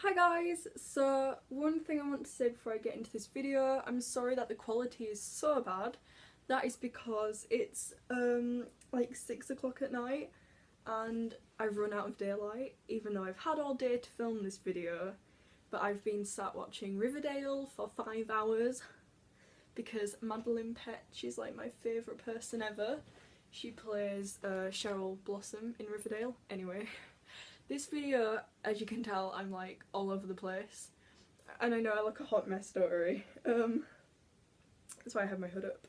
Hi guys! So one thing I want to say before I get into this video, I'm sorry that the quality is so bad. That is because it's like 6 o'clock at night and I've run out of daylight, even though I've had all day to film this video. But I've been sat watching Riverdale for 5 hours because Madeline Pett, she's like my favourite person ever. She plays Cheryl Blossom in Riverdale. Anyway. This video, as you can tell, I'm like all over the place. And I know I look a hot mess, don't worry. That's why I have my hood up.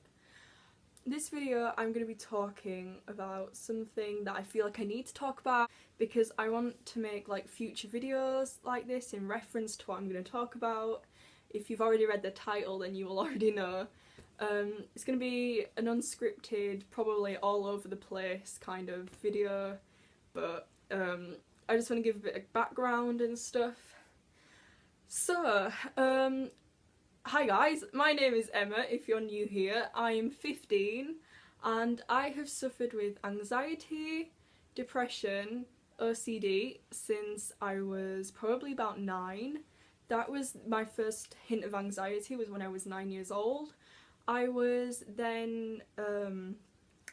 This video I'm going to be talking about something that I feel like I need to talk about because I want to make like future videos like this in reference to what I'm going to talk about. If you've already read the title then you will already know. It's going to be an unscripted, probably all over the place kind of video, but I just want to give a bit of background and stuff. So, hi guys, my name is Emma if you're new here. I'm 15 and I have suffered with anxiety, depression, OCD since I was probably about 9. That was my first hint of anxiety, was when I was 9 years old. I was then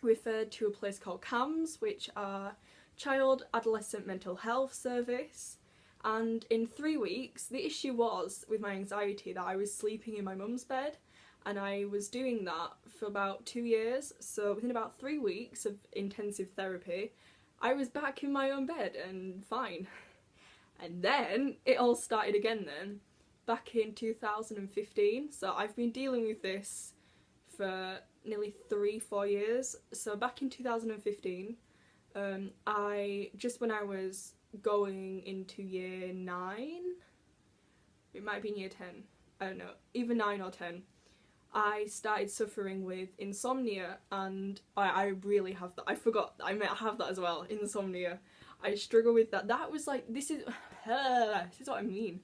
referred to a place called CAMS, which are Child Adolescent Mental Health Service, and in 3 weeks the issue was with my anxiety that I was sleeping in my mum's bed, and I was doing that for about 2 years. So within about 3 weeks of intensive therapy I was back in my own bed and fine. And then it all started again then, back in 2015. So I've been dealing with this for nearly 3-4 years. So back in 2015, when I was going into year 9, it might be in year 10, I don't know, either 9 or 10, I started suffering with insomnia, and I really have that. I forgot I might have that as well, insomnia. I struggle with that. That was like, this is what I mean.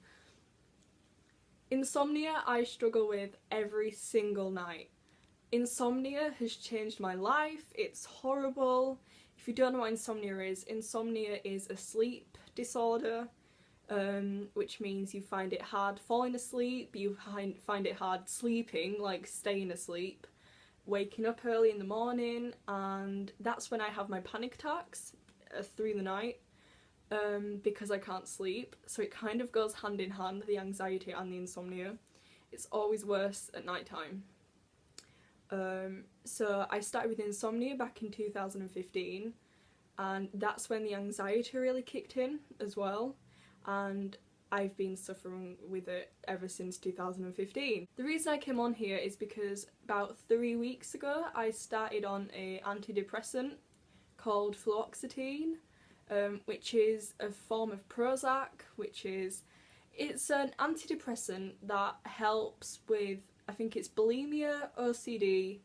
Insomnia I struggle with every single night. Insomnia has changed my life. It's horrible. If you don't know what insomnia is a sleep disorder, which means you find it hard falling asleep, you find it hard sleeping, like staying asleep, waking up early in the morning, and that's when I have my panic attacks through the night, because I can't sleep. So it kind of goes hand in hand, the anxiety and the insomnia. It's always worse at night time. So I started with insomnia back in 2015, and that's when the anxiety really kicked in as well, and I've been suffering with it ever since 2015. The reason I came on here is because about 3 weeks ago I started on an antidepressant called fluoxetine, which is a form of Prozac, it's an antidepressant that helps with, I think it's bulimia, OCD,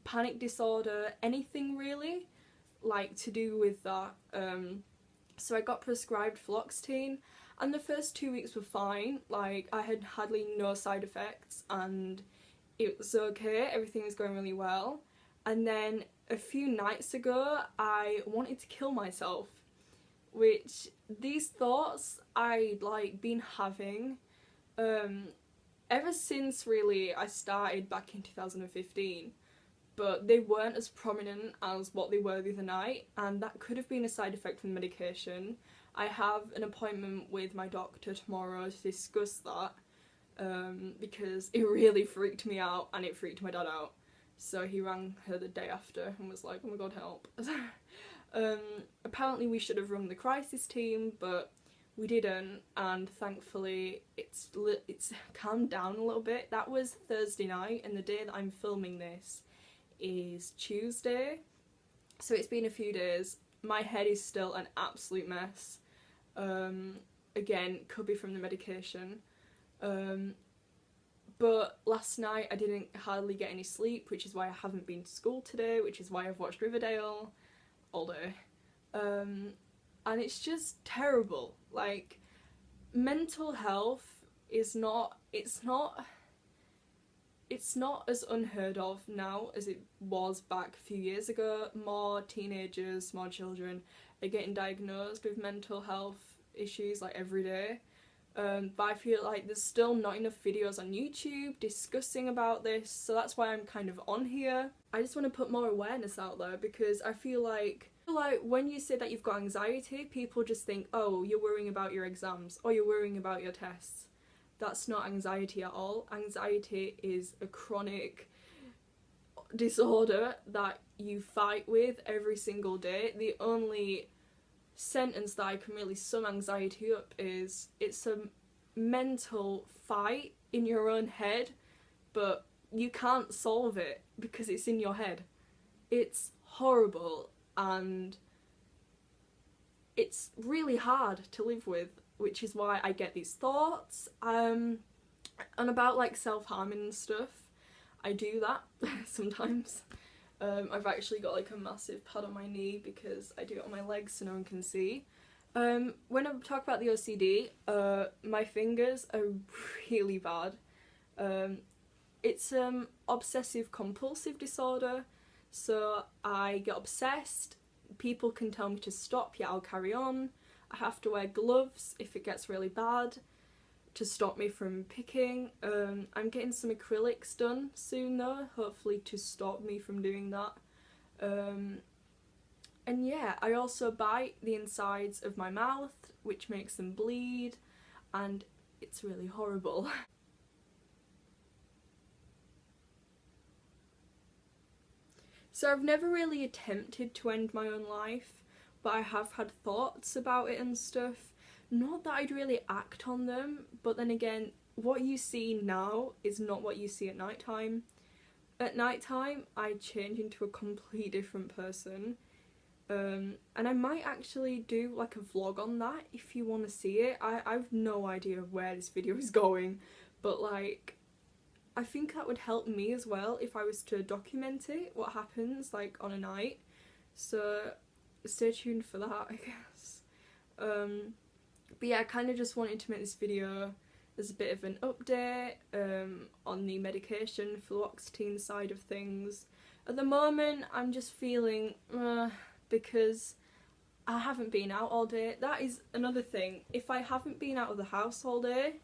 panic disorder, anything really like to do with that. So I got prescribed fluoxetine, and the first 2 weeks were fine. Like, I had hardly no side effects and it was okay, everything was going really well. And then a few nights ago I wanted to kill myself, which these thoughts I'd like been having ever since really I started back in 2015, but they weren't as prominent as what they were the other night, and that could have been a side effect from the medication. I have an appointment with my doctor tomorrow to discuss that, because it really freaked me out and it freaked my dad out. So he rang her the day after and was like, oh my god, help. Apparently we should have rung the crisis team, but we didn't, and thankfully it's calmed down a little bit. That was Thursday night, and the day that I'm filming this is Tuesday, so it's been a few days. My head is still an absolute mess. Again, could be from the medication. But last night I didn't hardly get any sleep, which is why I haven't been to school today, which is why I've watched Riverdale all day. And it's just terrible. Like, mental health is not as unheard of now as it was back a few years ago. More teenagers, more children are getting diagnosed with mental health issues like every day. But I feel like there's still not enough videos on YouTube discussing about this, so that's why I'm kind of on here. I just want to put more awareness out there, because I feel like when you say that you've got anxiety, people just think, oh, you're worrying about your exams or you're worrying about your tests. That's not anxiety at all. Anxiety is a chronic disorder that you fight with every single day. The only sentence that I can really sum anxiety up is it's a mental fight in your own head, but you can't solve it because it's in your head. It's horrible and it's really hard to live with, which is why I get these thoughts. And about like self-harming and stuff, I do that sometimes. I've actually got like a massive pad on my knee because I do it on my legs so no one can see. When I talk about the OCD, my fingers are really bad. It's obsessive compulsive disorder, so I get obsessed. People can tell me to stop, yet I'll carry on. I have to wear gloves if it gets really bad to stop me from picking. I'm getting some acrylics done soon though, hopefully to stop me from doing that. And yeah, I also bite the insides of my mouth, which makes them bleed, and it's really horrible. So I've never really attempted to end my own life, but I have had thoughts about it and stuff. Not that I'd really act on them, but then again, what you see now is not what you see at night time. At night time, I change into a completely different person. And I might actually do like a vlog on that if you want to see it. I've no idea where this video is going, but like, I think that would help me as well if I was to document it, what happens like on a night. So stay tuned for that, I guess. But yeah, I kind of just wanted to make this video as a bit of an update on the medication fluoxetine side of things. At the moment, I'm just feeling because I haven't been out all day. That is another thing. If I haven't been out of the house all day,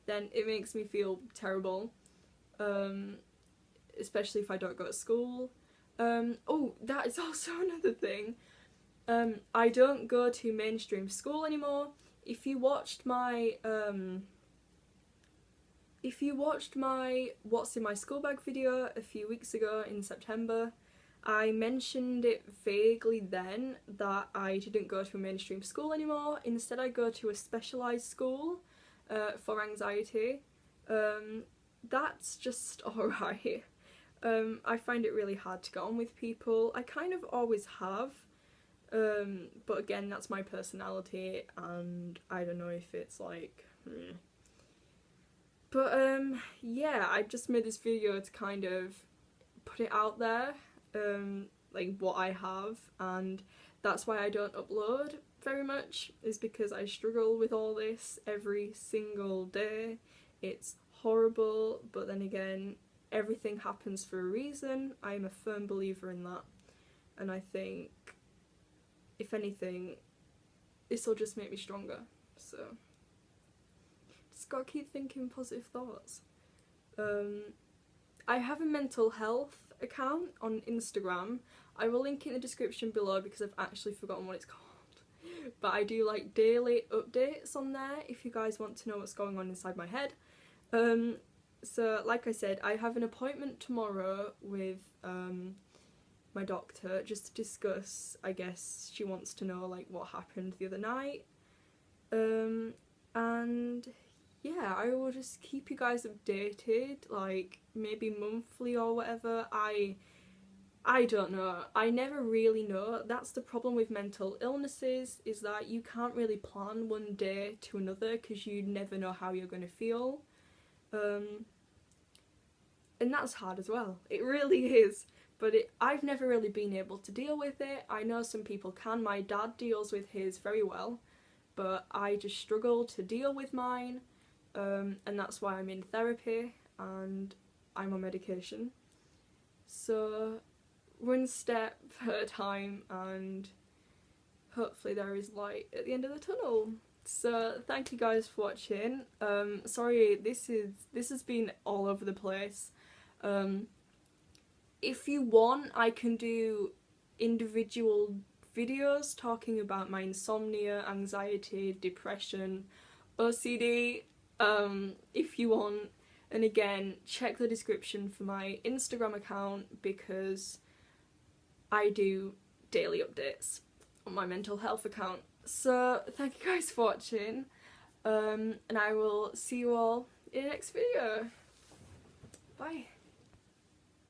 then it makes me feel terrible. Especially if I don't go to school. Oh, that is also another thing. I don't go to mainstream school anymore. If you watched my What's in My School Bag video a few weeks ago in September, I mentioned it vaguely then that I didn't go to a mainstream school anymore. Instead I go to a specialised school for anxiety. That's just alright. I find it really hard to get on with people. I kind of always have. But again, that's my personality and I don't know if it's like... But yeah, I just made this video to kind of put it out there, like what I have, and that's why I don't upload very much, is because I struggle with all this every single day. It's horrible, but then again, everything happens for a reason. I'm a firm believer in that, and I think if anything, this will just make me stronger, so just gotta keep thinking positive thoughts. I have a mental health account on Instagram. I will link it in the description below because I've actually forgotten what it's called. But I do like daily updates on there if you guys want to know what's going on inside my head. So like I said, I have an appointment tomorrow with my doctor just to discuss, I guess she wants to know like what happened the other night. And yeah, I will just keep you guys updated, like maybe monthly or whatever. I don't know. I never really know. That's the problem with mental illnesses, is that you can't really plan one day to another because you never know how you're going to feel. And that's hard as well. It really is. But I've never really been able to deal with it. I know some people can. My dad deals with his very well, but I just struggle to deal with mine. And that's why I'm in therapy and I'm on medication. So one step at a time, and hopefully there is light at the end of the tunnel. So thank you guys for watching. Sorry, this has been all over the place. If you want, I can do individual videos talking about my insomnia, anxiety, depression, OCD, if you want. And again, check the description for my Instagram account because I do daily updates on my mental health account. So thank you guys for watching, and I will see you all in the next video. Bye.